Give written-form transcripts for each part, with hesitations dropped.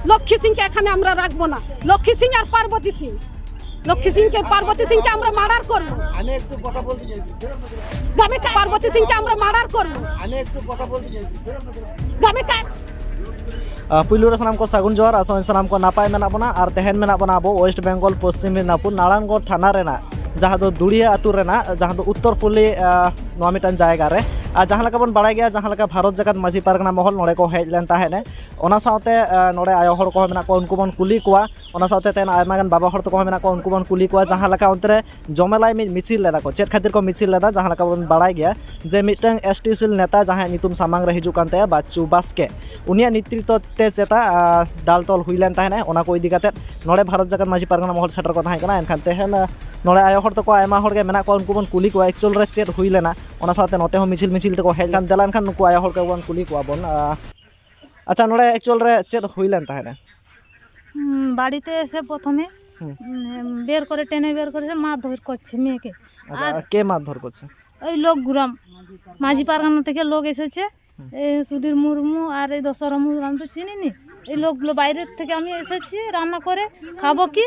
লক্ষ্মী সিংকে এখানে আমরা রাখবো না। লক্ষ্মী সিং আর পার্বতী সিং, লক্ষ্মী সিংকে পার্বতী সিংকে আমরা মার্ডার করবো। আমি একটু কথা বলতে চাই, গ্রামে পার্বতী সিংকে আমরা মার্ডার করবো। আমি একটু কথা বলতে চাই। গ্রামে पुलू रे सामान को सागुन जोहार आसो सामान को नापाय मेना बना और तेहन मेना बना अब वेस्ट बेंगल पश्चिम मेदिनीपुर नारायणगढ़ थाना रेना जहाँ दो दुड़िया आतु रेना जहाँ दो उत्तर फुली नोआ मिटान जायगा रे और जहाँ लगा बन बाड़ाय गया जहाँ लगा भारत जगत माझी पारगना महल नोड़े को हेज लेन ताहेने ओना साथे नोड़े आयो हड़ को मेना को उनको बन कुली कोआ ओना साथे तेन आयमा गान बाबा हड़ तो को मेना को उनको बन कुली कोआ जहाँ लगा उनते जमेलाई मिছিল लेदा को चेक खातिर को मिছিল लेदा जहाँ लगा बन बाड़ाय गया जे मिटंग एसटी सिल नेता जहाँ नितुम सामांग रे हिजु कानते बाचू बास्के उनिया नेतृत्व ते चेता दालतल हुई लेन ताहेने ओना को इदी काते नोड़े भारत जगत माझी पारगना महल सेटर को ताहे कना एनखान तेहन नोड़े आयो हड़ तो को आयमा हड़ के मेना को उनको बन कुली को एक्चुअल रे चेट हुई लेना ओना साथे नोते हो मिছিল मिছিল तो को हेज कान देलान खान नुको आयो हड़ के बन कुली को बन अच्छा नोड़े एक्चुअल रे चेट हुई लेन ताहेने বাড়িতে এসে প্রথমে বের করে টেনে বের করে মারধর করছে মেয়েকে। আচ্ছা কে মারধর করছে? ওই লোকগুলো মাঝি পারগানা থেকে লোক এসেছে, এই সুধীর মুর্মু আর এই দশরা মুর্মু, আমি তো চিনি নি। এই লোকগুলো বাইরের থেকে আমি এসেছি রান্না করে খাবো কি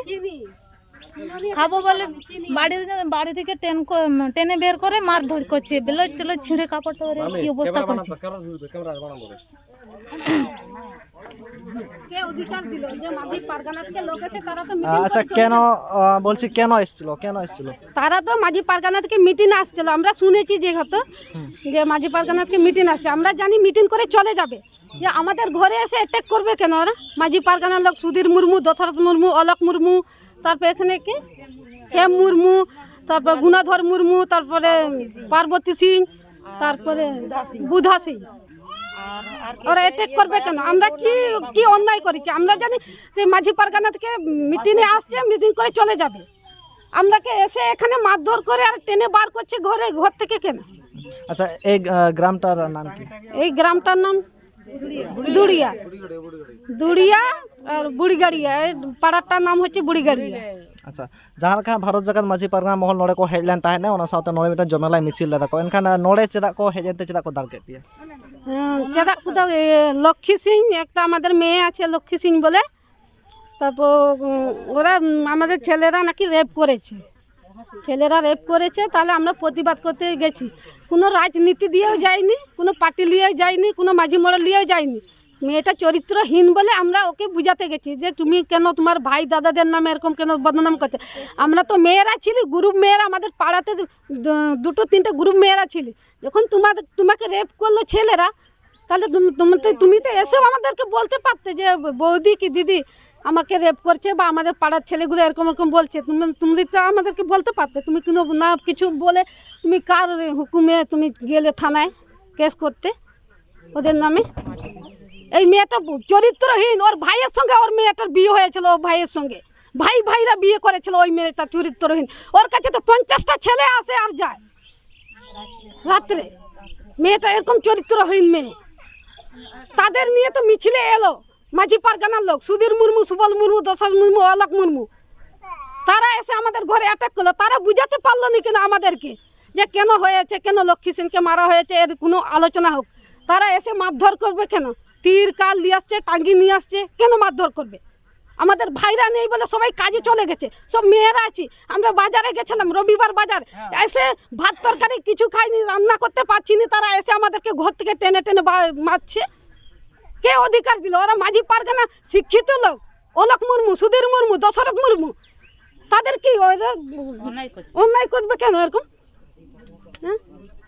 খাবো বলে বাড়ি থেকে টেনে বের করে মারধর করছে, বেলজ টেলজ ছিঁড়ে কাপড় টাপড়ে কি অবস্থা করছে। আচ্ছা কেন বলছি কেন এসেছিল তারা তো মাঝি পারগানা থেকে মিটিং আসছিল, আমরা শুনেছি যে হতো যে মাঝি পারগানা থেকে মিটিং আসছে, আমরা জানি মিটিং করে চলে যাবে, যে আমাদের ঘরে এসে অ্যাটাক করবে কেন ওরা? মাঝি পারগানার লোক সুধীর মুর্মু, দশরথ মুর্মু, অলোক মুর্মু, তারপরে এখানে কি শ্যাম মুর্মু, তারপর গুণাধর মুর্মু, তারপরে পার্বতী সিং, তারপরে বুধা সিং, ওরা অ্যাটাক করবে কেন? আমরা কি কি অন্যায় করেছি? আমরা জানি যে মাঝি পারগানা থেকে মিটিংয়ে আসছে, মিটিং করে চলে যাবে, আমরাকে এসে এখানে মারধর করে আর টেনে বার করছে ঘর থেকে কেন? আচ্ছা এই গ্রামটার নাম কি? এই গ্রামটার নাম দুড়িয়া, দুড়িয়া আর বুড়িগাড়িয়া, এই পাড়াটার নাম হচ্ছে বুড়িগাড়িয়া। अच्छा जहाँ का भारत जगत माझी पारगना महल नोड़े को हेज लेन ताहेने ओना साथे नोड़े मिटन जमेलाई मिছিল लेदा को एनखान नोड़े चेदा को हेजते चेदा को दाल के पिया चेदा को लक्ष्मी सिंह একটা আমাদের মেয়ে আছে লক্ষ্মী সিং বলে, তারপর ওরা আমাদের ছেলেরা নাকি রেপ করেছে, ছেলেরা রেপ করেছে, তাহলে আমরা প্রতিবাদ করতে গেছি, কোনো রাজনীতি দিয়েও যায়নি, কোনো পার্টি নিয়েও যায়নি, কোনো মাঝি মোড়ল নিয়েও যায়নি, মেয়েটা চরিত্রহীন বলে আমরা ওকে বুঝাতে গেছি যে তুমি কেন তোমার ভাই দাদাদের নামে এরকম কেন বদনাম করছে। আমরা তো মেয়েরা ছিলি, গ্রুপ মেয়েরা, আমাদের পাড়াতে দুটো তিনটে গ্রুপ মেয়েরা ছিলি, যখন তোমাকে রেপ করলো ছেলেরা, তাহলে তুমি তো এসেও আমাদেরকে বলতে পারতে যে বৌদি কি দিদি আমাকে রেপ করছে বা আমাদের পাড়ার ছেলেগুলো এরকম এরকম বলছে, তুমি তো আমাদেরকে বলতে পারতে। তুমি কোনো না কিছু বলে তুমি কার হুকুমে তুমি গেলে থানায় কেস করতে ওদের নামে? এই মেয়েটা চরিত্রহীন, ওর ভাইয়ের সঙ্গে ওর মেয়েটার বিয়ে হয়েছিল, ও ভাইয়ের সঙ্গে ভাইরা বিয়ে করেছিল, ওই মেয়েটা চরিত্রহীন, ওর কাছে তো 50টা ছেলে আসে আর যায় রাত্রে, মেয়েটা এরকম চরিত্রহীন মেয়ে। তাদের নিয়ে তো মিছিলে এলো মাঝি পারগানার লোক সুধীর মুর্মু, সুবল মুর্মু, দশরথ মুর্মু, অলোক মুর্মু, তারা এসে আমাদের ঘরে অ্যাটাক করলো। তারা বুঝাতে পারলো না কেন আমাদেরকে যে কেন হয়েছে, কেন লক্ষ্মী সিংকে মারা হয়েছে, এর কোনো আলোচনা হোক। তারা এসে মারধর করবে কেন? তীর কাল নিয়ে আসছে, টাঙ্গি নিয়ে আসছে, কেন মারধর করবে? আমাদের ভাইরা নেই বলে সবাই কাজে চলে গেছে, সব মেয়েরা আছি। আমরা বাজারে গেছিলাম রবিবার বাজার, এসে ভাত তরকারি কিছু খাইনি, রান্না করতে পারছি না, তারা এসে আমাদেরকে ঘর থেকে টেনে টেনে মারছে। কে অধিকার দিল? ওরা মাঝি পারগানা শিক্ষিত লোক, অলোক মুর্মু, সুধীর মুর্মু, দশরথ মুর্মু, তাদের কি অন্যায় করবে কেন এরকম? হ্যাঁ,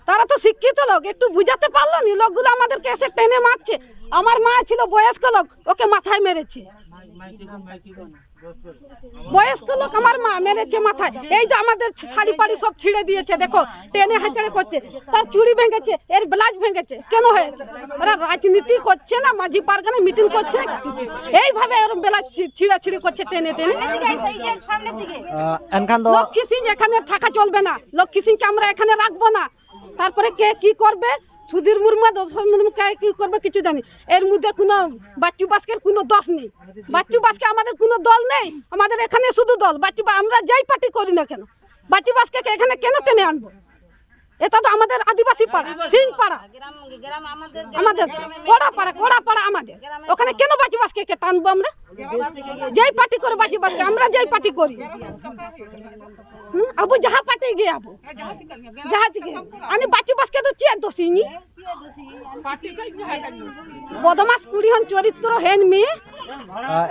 তারা তো শিক্ষিত লোক, একটু বুঝাতে পারলো নি? লোকগুলো আমাদেরকে এসে টেনে মারছে। আমার মা ছিল বয়স্ক লোক, ওকে মাথায় মেরেছে, বয়স্ক লোক আমার মা মেরেছে মাথায়। এই যে আমাদের শাড়ি পাড়ি সব ছিঁড়ে দিয়েছে, দেখো টেনে হাঁচড়ে করছে, তার চুড়ি ভেঙেছে, এর ব্লাউজ ভেঙেছে, কেন হয়েছে? ওরা রাজনীতি করছে না, মাঝি পারগানা মিটিং করছে, এইভাবে ওর ব্লাউজ ছিঁড়াছিঁড়ি করছে টেনে টেনে। লক্ষ্মী সিং এখানে থাকা চলবে না, লক্ষ্মী সিংকে আমরা এখানে রাখবো না। তারপরে কে কি করবে, সুধীর মুর্মু, দশরথ মুর্মু কে কি করবে কিছু জানি। এর মধ্যে কোনো বাচ্চু বাস্কের কোনো দোষ নেই, বাচ্চু বাস্কে আমাদের কোনো দল নেই, আমাদের এখানে শুধু দল বাচ্চু। আমরা যাই পার্টি করি না কেন, বাচ্চু বাস্কে এখানে কেন টেনে আনবো? এটা তো আমাদের আদিবাসী পাড়া, সিং পাড়া, আমাদের কোড়া পাড়া আমাদের। ওখানে কেন বাচিবাসকে কে টানবো আমরা? যেই পার্টি করে বাচিবাসকে, আমরা যেই পার্টি করি। আবু যাহা পার্টি গিয়ে আবু যাহা থেকে আমি বাচিবাসকে তো চেয়ে দোষী নি বদমাস কুড়ি হন চরিত্র হেন মেয়ে।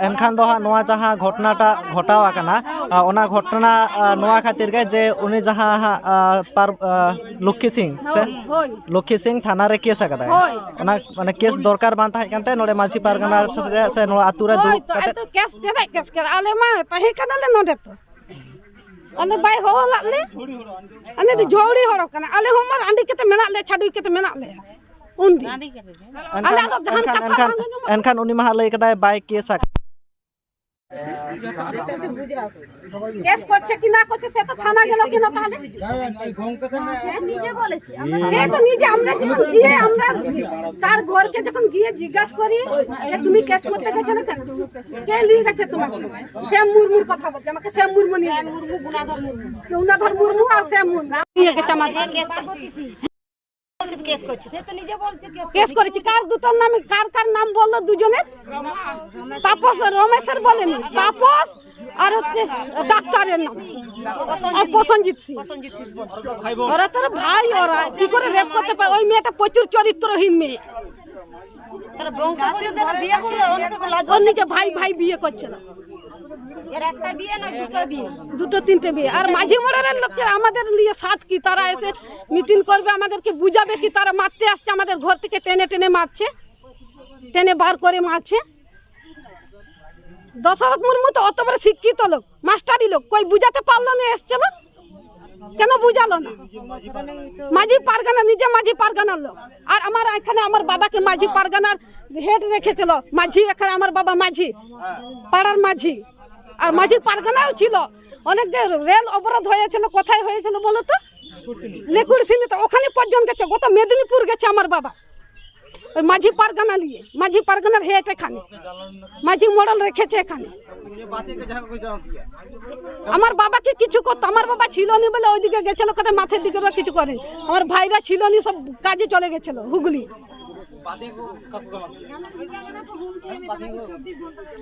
एनखान दो हाँ नोआ जहाँ घटनाटा घटाव आकना ओना घटना नोआ खातिर गे जे उनी जहाँ पार लक्ष्मी सिंह से होय लक्ष्मी सिंह थाना रे केस आकदा होय ओना माने केस दरकार बान ताहे कानते नोडे माछी पारगना से नो आतु रे होय दुरुब तो काते तो केस देदा केस कर आले मा ताहे कनाले नोडे तो अने बाय हो लाले अने तो जोड़ी होरो कना आले हमर आंडी केते मेना ले छाडुई केते मेना ले उंदी आले तो जहान कथा एनखान उनी महा लई कदाय बाय केस आक কেস করছে কি না করছে সে তো থানা গেল কি না তাহলে সে নিজে বলেছে সে তো নিজে আমরা যখন গিয়ে আমরা তার ঘরকে যখন গিয়ে জিজ্ঞাসা করি যে তুমি কেস করতে গেছো না কেন কে নিয়ে গেছে তোমাকে সে মুরমুর কথা বলছে আমাকে সে মুরমু নিয়ে মুরমু গুণাধর মুরমু আর সে মুরমু নিয়ে গেছে আমাকে কেস করেছি কার দুটোর নামে কার কার নাম বললো দুজনের তাপস রমেশের বলেনি তাপস আর হচ্ছে ডাক্তারের নাম আর প্রসঞ্জিৎ সিং ওরা তোর ভাই ওরা কি করে রেপ করতে পারে ওই মেয়েটা প্রচুর চরিত্রহীন মেয়ে ওর নিজে ভাই ভাই বিয়ে করছে না দুটো তিনটে বিয়ে আর মাঝি মোড়ের লোকের আমাদের নিয়ে সাথ কি তারা এসে মিটিং করবে আমাদেরকে বুঝাবে কি তারা মারতে আসছে আমাদের ঘর থেকে টেনে টেনে মারছে টেনে বার করে মারছে দশরথ মুর্মু তো অত বড় শিক্ষিত লোক মাস্টারি লোক কই বুঝাতে পারলো না এসছে না কেন বুঝালো না মাঝি পারগানা নিজে মাঝি পারগানার লোক আর আমার এখানে আমার বাবাকে মাঝি পারগানার হেড রেখেছিল মাঝি এখানে আমার বাবা মাঝি পাড়ার মাঝি আর মাঝি পারগানাও ছিল অনেক যে রেল অবরোধ হয়েছিল কোথায় হয়েছিল বলো তো লেকুড়সিনি তো ওখানে পর্যন্ত গেছে গত মেদিনীপুর গেছে আমার বাবা ওই মাঝি পারগানা নিয়ে মাঝি পারগানার হেড এখানে মাঝি মডেল রেখেছে এখানে আমার বাবাকে কিছু করতো আমার বাবা ছিল নি বলে ওইদিকে গেছিল কোথায় মাথার দিকে বা কিছু করেনি আমার ভাইরা ছিল নি সব কাজে চলে গেছিল হুগলি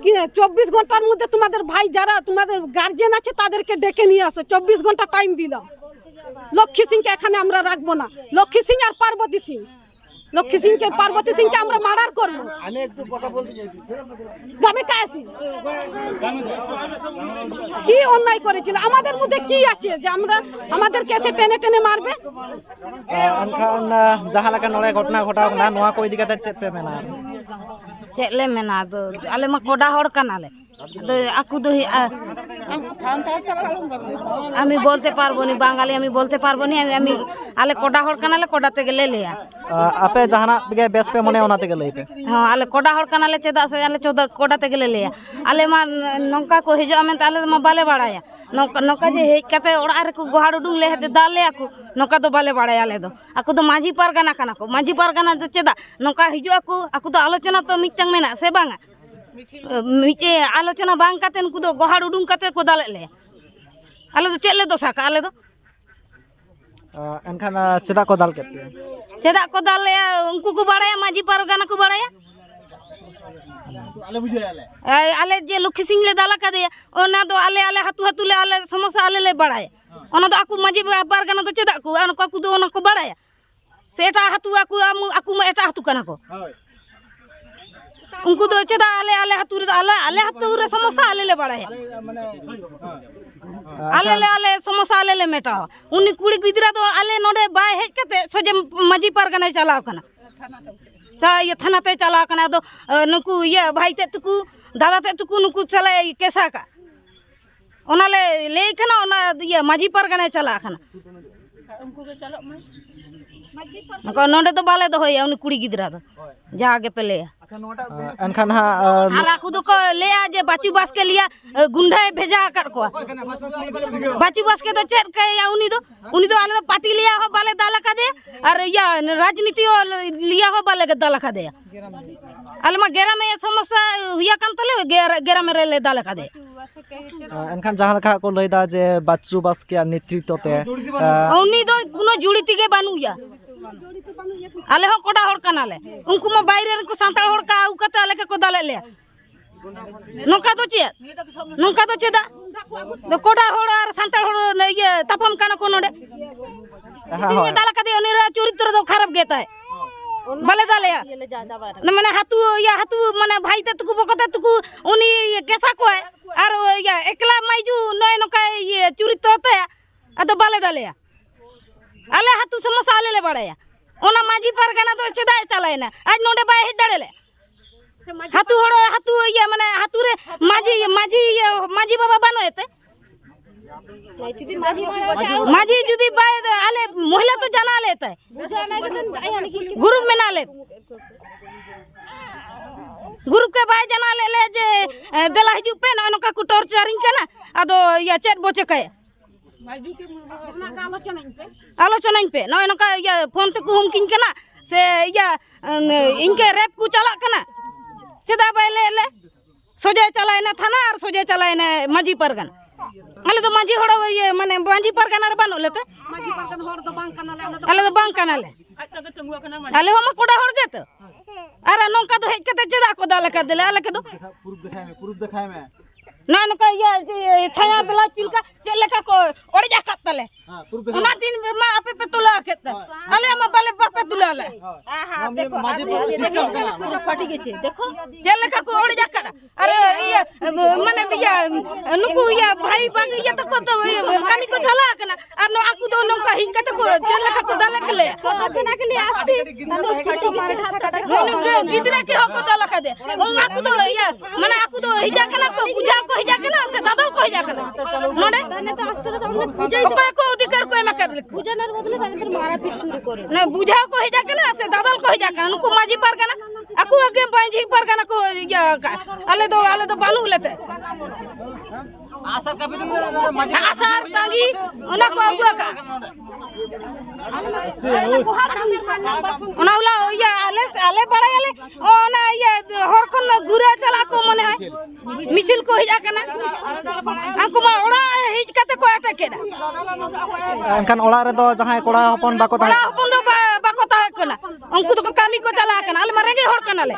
কি 24 ঘন্টার মধ্যে তোমাদের ভাই যারা তোমাদের গার্জেন আছে তাদেরকে ডেকে নিয়ে আসো 24 ঘন্টা টাইম দিলাম লক্ষ্মী সিংকে এখানে আমরা রাখবো না লক্ষ্মী সিং আর পার্বতী সিং লক্ষ্মী সিংকে পার্বতী সিংকে আমরা মার্ডার করবো আমি একটু কথা বলতে চাই গ্রামে কাছে কি অন্যায় করেছিল আমাদের মধ্যে কি আছে যে আমরা আমাদের কেসে টেনে টেনে মারবে एनखान जहाँ लगा नोड़े घटना घटाव ना नोआ को इदी काते चेत पे मेना चेक ले मेना दो आले मा कोडा हड़ कानाले तो आकु दो আমি বলতে পারবো নি বাঙালি আমি বলতে পারবো নি আমি আলে কোডা হড় কানালে কোডা থেকে ले लिया आपे जहाना बिगे बेस पे मने ओना तेगे लइपे हाँ आले कोडा हड़ कानाले चेदा से आले 14 कोडा থেকে ले लिया आले मा नौका को हिजो आमे ताले मा बाले बाड़ाया नौका जे हेज कते ओड़ा रे को गोहाड़ उडुंग ले हेते दाले आकु नौका तो बाले बाड़ाया आले दो आकु तो माझी पारगाना काना को माझी पारगाना चेदा नौका हिजो आकु तो आलोचना तो मिटang मेना से बांगा मिटे आलोचना बांग काते उनको तो गोहाड़ उडुंग काते को दाले ले आले तो चेले दो साका आले दो एनखान चेदा को दाल केपे चेदा को दाले उनको को बाड़ाया माझी पारगाना को बाड़ाया आले जे लक्ष्मी सिंह ले दाला का दिया ओना दो आले आले हाथु हाथु ले आले समस्या आले ले बाड़ाया ओना दो आकु माझी पारगाना तो चेदा को आकु दो ओना को बाड़ाया से एटा हाथु आकु एटा हाथु काना को उनको तो चेदा आले आले हाथु रे आले हाथु रे समस्या आले ले बाड़ाया आले समस्या आले मेटा उनी कुड़ी गिदरा तो आले नोडे बाय हेज कते सोजे माझी पारगाना चलाव कना ये थाना ते चलाव कना दो नुकु ये भाई ते तुकु दादा ते तुकु नुकु चले केसा का ओना ले कना ओना ये माझी पारगाना चलाव कना नोडे तो बाले दो होया उनी कुड़ी गिदरा दो जागे पे ले एनखान हा और आकु दो को ले आ जे बाचू बास के लिया गुंडा भेजा कर को बाचू बास के तो चेक के या उनी तो आले पार्टी लिया हो बाले दाला का दे और या राजनीति लिया हो बाले के दाला का दे आले मा गेरा में समस्या हुआ कान तले गेरा में रे ले दाल का दे एनखान जहाँ लेका को लैदा जे बाच्चू बास्के नेतृत्व ते उनी दो कुनो जुड़ीती के बानुया आले हो कोडा हड़ कानाले उनको मा बाहर को सांताल हड़ का उकते आले के को दाले ले नौका तो चेदा तो कोडा हड़ और सांताल हड़ ये तपम काना को नोडे ये दाल का दे उनी चरित्र दो खराब गेता है बले दाले न माने हातू माने भाई ते तुकु बकते तुकु उनी केसा को है और या एकला माइजू नय नका ये चरित्र होते अदो बले दाले आले हातू समस्या आले ले बड़ाया ओना माजी परगना तो चेदा चलाय ना आज नोडे बाय हे दाड़ेले हातू ये माने हातू रे माजी बाबा बानो एते माजी जुदी बाय आले महिला तो जाना लेता है गुरु में ना ले गुरु के बाय जाना ले जे देला हिजु पे न नका को टॉर्चरिंग केना अदो या चेट बोचे कय आलोचना पे न नका या फोन ते को हम किन केना से या इनके रेप को चला केना चेदा बाय ले सोजे चलाय ना थाना और सोजे चलाय ना माजी परगन आले तो माजी हड़ ये माने माजी परगना रे बानो लेते माजी परगन हड़ तो बांग कानाले आले तो बांग कानाले आले हम कोडा हड़ गेत अरे नोंका तो हेज कते चेदा को दाले का देले आले के दो प्रूफ दिखाए में ना नका ये छाया बेला चिलका चलेका को ओड़ी जा कतले हां प्रूफ उना दिन मा आपे पे तुला खेत आले हम बाले बापे तुला ले हां देखो सिस्टम जो फटी गेछे देखो चलेका को ओड़ी जा करा अरे ये माने या नुकु या भाई बाग ये तो को तो कामी को चला कना और नो आकु दो नो का हिंका तो को चलेका को दाले के ले छोटा छना के लिए आसी फटी गेछे गिदरा के हो को दाले का दे हम आकु तो या माने आकु तो हिजा कना को बुझा को हिजा कना से दादा को हिजा कना नोडे तने तो आसले तो हमने पूजा को अधिकार को एमा कर पूजा नर बदले तने तो मारा पीट शुरू करे ना बुझा को हिजा कना से दादा को हिजा कना नुकु माजी पर कना आकु आगे बांजी पर कना को या आले तो बालू लेते आसर का भी आसार तांगी उना को आगु का उना उला या आले बड़ा आले ओना या हरखन गुरा चला को मने है मिছিল को हिजा कना आकु मा ओड़ा हिज कते को अटक केदा एनखान ओड़ा रे दो जहां कोड़ा हपन बाको ओड़ा हपन दो बाको ता कना उनको तो कामी को चला कना आले मा रेंगे हड़ कना ले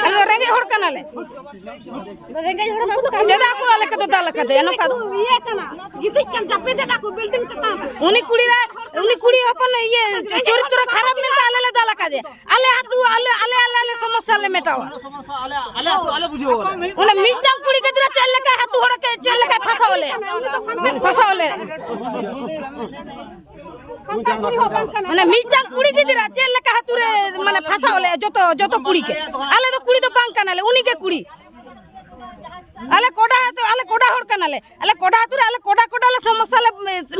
आले रेंगे हड़ कना ले रेंगे हड़ को जेदा को आले के तो दाल का दे नो का ये कना गिदिक के जपे दे को बिल्डिंग चता उनी कुड़ी अपन ये चरित्र खराब में आले दाल का दे आले हातू आले समस्या ले मेटावा समस्या आले बुझो उन्हें मीटांग कुड़ी के दूर चल के हाथ उड़ के चल के फसावले उन्हें मीटांग कुड़ी के दूर चल के हाथ उड़े माने फसावले जो कुड़ी के आले तो बांग कानाले उन्हीं के कुड़ी आले कोडा हड़ कानाले आले कोडा हाथ आले कोडा ले समस्या ले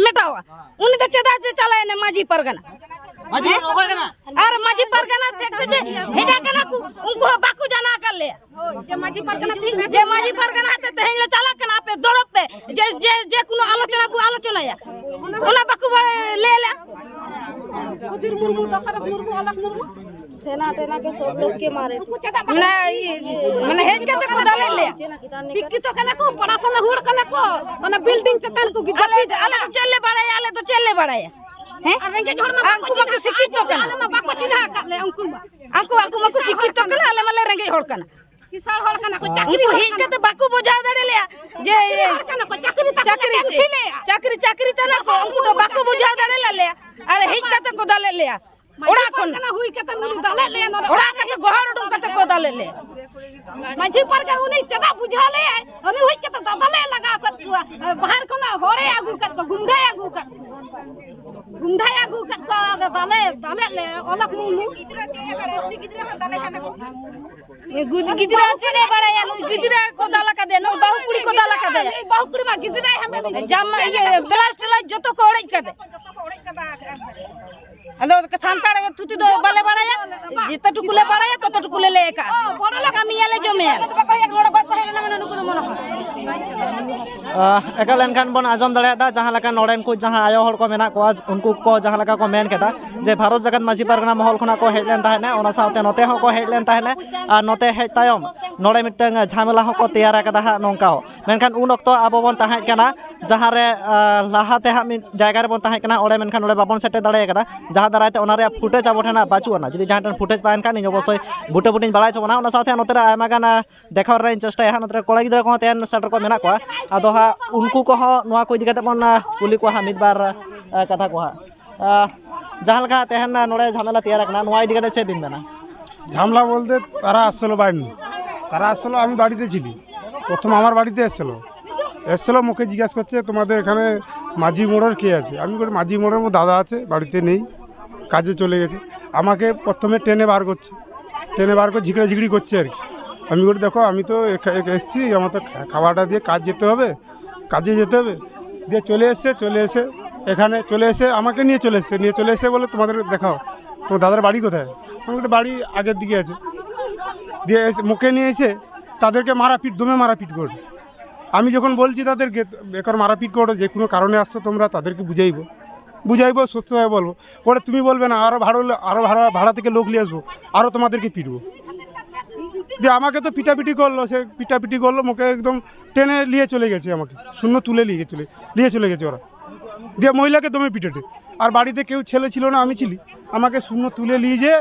मेटावा उन्हीं तो चेदा चलाए ने माजी परगना माजी रोको कना और माजी परगना जे हेजा कना को उनको बाकू जाना कर ले जे माजी परगना ठीक जे माजी परगना हाते तेहिले चला कना पे दड़प पे जे कोनो आलोचना या ओना बाकू ले सुधीर मुर्मू दशरथ मुर्मू अलग मुर्मू सेना टेना के सब लोग के मारे ना माने हेज के को डाले ले शिक्षित कना को पढ़ाशोना हुड़ कना को ओना बिल्डिंग चतन को आले तो चले बड़ाया हैं रेंगे जोड़ में अंकु मको शिक्षित कना आले में बाको चिन्हा कर ले अंकु अंकु मको शिक्षित कना आले मले रेंगे हड़ कना किसान हड़ कना को चाकरी उनको हिज के तो बाकू बोझा दड़े ले जे हड़ कना को चाकरी तना को उनको तो बाकू बोझा दड़े ले अरे हिज के तो को डाले ले ओड़ा कोन कना हुई के त नुरी दले ले न ओड़ा के गोहाड़ डुम के को डाले ले माझी पर का उनी चदा बुझा ले अनि हुई के त दले लगा कर बाहर कोना होरे आगु कर गुंडा आगु कर दले ले अलग मुनु गिदरा दले कना को ये गिदरा चले बड़ा या गिदरा को डाला का दे नो बाहु कुड़ी को डाला का दे बाहु कुड़ी मा गिदरा हमें जम ये ब्लास्ट जतो को ओड़ै का दे हेलो के सांताड़ तुति दो बाले बड़ाया जित टुकुले बड़ाया तो टुकुले ले का बड़ा कामी आले जो में एक नोड़ बात कहले ना मन नुकुल मन ᱮᱠᱟᱞ ᱮᱱᱠᱷᱟᱱ ᱵᱚᱱ ᱟᱸᱡᱚᱢ ᱫᱟᱲᱮᱭᱟᱫᱟ ᱡᱟᱦᱟᱸ ᱞᱮᱠᱟ ᱱᱚᱰᱮᱱ ᱠᱚ ᱡᱟᱦᱟᱸ ᱟᱭᱳ ᱦᱚᱲ ᱠᱚ ᱢᱮᱱᱟᱜ ᱠᱚᱣᱟ ᱩᱱᱠᱩ ᱠᱚ ᱡᱟᱦᱟᱸ ᱞᱮᱠᱟ ᱠᱚ ᱢᱮᱱ ᱠᱮᱫᱟ ᱡᱮ ᱵᱷᱟᱨᱚᱛ ᱡᱟᱠᱟᱛ ᱢᱟᱹᱡᱷᱤ ᱯᱟᱨᱜᱟᱱᱟ ᱢᱚᱦᱚᱞ ᱠᱷᱚᱱᱟᱜ ᱠᱚ ᱦᱮᱡ ᱞᱮᱱ ᱛᱟᱦᱮᱸᱫ ᱚᱱᱟ ᱥᱟᱶᱛᱮ ᱱᱚᱛᱮ ᱦᱚᱸᱠᱚ ᱦᱮᱡ ᱞᱮᱱ ᱛᱟᱦᱮᱸᱫ ᱟᱨ ᱱᱚᱛᱮ ᱦᱮᱡ ᱛᱟᱭᱚᱢ ᱱᱚᱰᱮ ᱢᱤᱫᱴᱟᱝ ᱡᱷᱟᱢᱮᱞᱟ ᱦᱚᱸᱠᱚ ᱛᱮᱭᱟᱨ ᱟᱠᱟᱫᱟ ᱦᱟᱸᱜ ᱱᱚᱝᱠᱟ ᱦᱚᱸ ᱢᱮᱱᱠᱷᱟन ᱩᱱ ᱚᱠᱛᱚ ᱟᱵᱚ ᱵᱚᱱ ᱛᱟᱦᱮᱸ ᱠᱟᱱᱟ ᱡᱟᱦᱟᱸᱨᱮ ᱞᱟᱦᱟᱛᱮ ᱦᱟᱸᱜ ᱢᱤᱫ ᱡᱟᱭᱜᱟ ᱨᱮᱵᱚᱱ ᱛᱟᱦᱮᱸ ᱠᱟᱱᱟ ᱚᱸᱰᱮ ᱢᱮᱱᱠᱷᱟन ᱱᱚᱰᱮ ᱵᱟᱵᱚᱱ ᱥᱮᱴᱮᱨ ᱫᱟᱲᱮ ᱟᱠᱟᱫᱟ ᱡᱟᱦᱟᱸ ᱫᱟᱨᱟᱭᱛᱮ ᱚᱱᱟ ᱨᱮᱭᱟᱜ ᱯᱷᱩᱴᱮᱡᱽ ᱟᱵᱚ ᱴᱷᱮᱱ ᱵᱟᱹᱪᱩᱜ ᱟᱱᱟ ᱡᱩᱫᱤ ᱡᱟᱦᱟᱸ ᱴᱷᱮᱱ ᱯᱷᱩᱴᱮᱡᱽ ᱛᱟᱦᱮᱱ ᱠᱷᱟᱱ ᱤᱧ ᱚᱵᱚᱥᱥᱳᱭ ᱵᱩᱴᱟᱹ ᱵᱩᱴᱤᱧ ᱵᱟᱲᱟᱭ ᱦᱚᱪᱚ ᱵᱚᱱᱟ ᱚᱱᱟ ᱥᱟᱶᱛᱮ ᱱᱚᱛᱮ ᱨᱮ ᱟᱭᱢᱟ ᱜᱟᱱ ᱫᱮᱠᱷᱟᱣ ᱨᱮᱱᱟᱜ ᱤᱧ ᱪᱮᱥᱴᱟᱭᱟ ᱦᱟᱸᱜ ᱱᱚᱛᱮ ᱠᱚᱲᱟ ᱜᱤᱫᱽᱨᱟᱹ ᱠᱚᱦᱚᱸ ᱛᱟᱦᱮᱱ ᱥᱮᱴᱮᱨ ᱠᱚ ᱢᱮᱱᱟᱜ ᱠᱚᱣᱟ ᱟᱫᱚ ᱦᱟᱸᱜ ᱩᱱᱠᱩ ᱠᱚᱦᱚᱸ ᱱᱚᱣᱟ ko ᱤᱫᱤ ᱠᱟᱛᱮ ᱵᱚᱱ ᱠᱩᱞᱤ ᱠᱚᱣᱟ ᱦᱟᱸᱜ ᱢᱤᱫ ᱵᱟᱨ ᱠᱟᱛᱷᱟ ᱠᱚ ᱦᱟᱸᱜ ᱡᱟᱦᱟᱸ ᱞᱮᱠᱟ ᱛᱮᱦᱮᱧ ᱱᱚᱰᱮ ঝামেলা ᱛᱮᱭᱟর ᱟᱠᱟᱱᱟ ᱱᱚᱣᱟ ইদি কাতে ᱪᱮᱫ ᱵᱤᱱ ᱢᱮᱱᱟ ঝামলা বলতে তারা আসলো বাইরে তারা আসলো আমি বাড়িতে ছিলি প্রথম আমার বাড়িতে এসেছিলো মুখে জিজ্ঞাসা করছে তোমাদের এখানে মাঝি মোড়ের কে আছে আমি বলি মাঝি মোড়ের মো দাদা আছে বাড়িতে নেই কাজে চলে গেছে আমাকে প্রথমে টেনে বার করছে টেনে বার করে ঝিকড়ি করছে আর কি আমি বলি দেখো আমি তো এসেছি আমার তো খাওয়াটা দিয়ে কাজ যেতে হবে কাজে যেতে হবে দিয়ে চলে এসে এখানে চলে এসে আমাকে নিয়ে চলে এসে বলে তোমাদের দেখাও তোমার দাদার বাড়ি কোথায় আমি বলি বাড়ি আগের দিকে আছে দিয়ে মুখে নিয়ে এসে তাদেরকে দমে মারাপিট করে আমি যখন বলছি তাদেরকে বেকার মারাপিট করো যে কোনো কারণে আসছো তোমরা তাদেরকে বুঝাইবো সুস্থভাবে বলবো করে তুমি বলবে না আরও ভাড়া থেকে লোক নিয়ে আসবো আরও তোমাদেরকে পিটবো দিয়ে আমাকে তো পিটাপিটি করলো মুখে একদম টেনে নিয়ে চলে গেছে আমাকে শূন্য তুলে নিয়ে চলে গেছে ওরা দিয়ে মহিলাকে দমে পিটেটে আর বাড়িতে কেউ ছেলে ছিল না আমি ছিলি আমাকে শূন্য তুলে নিয়ে যেয়ে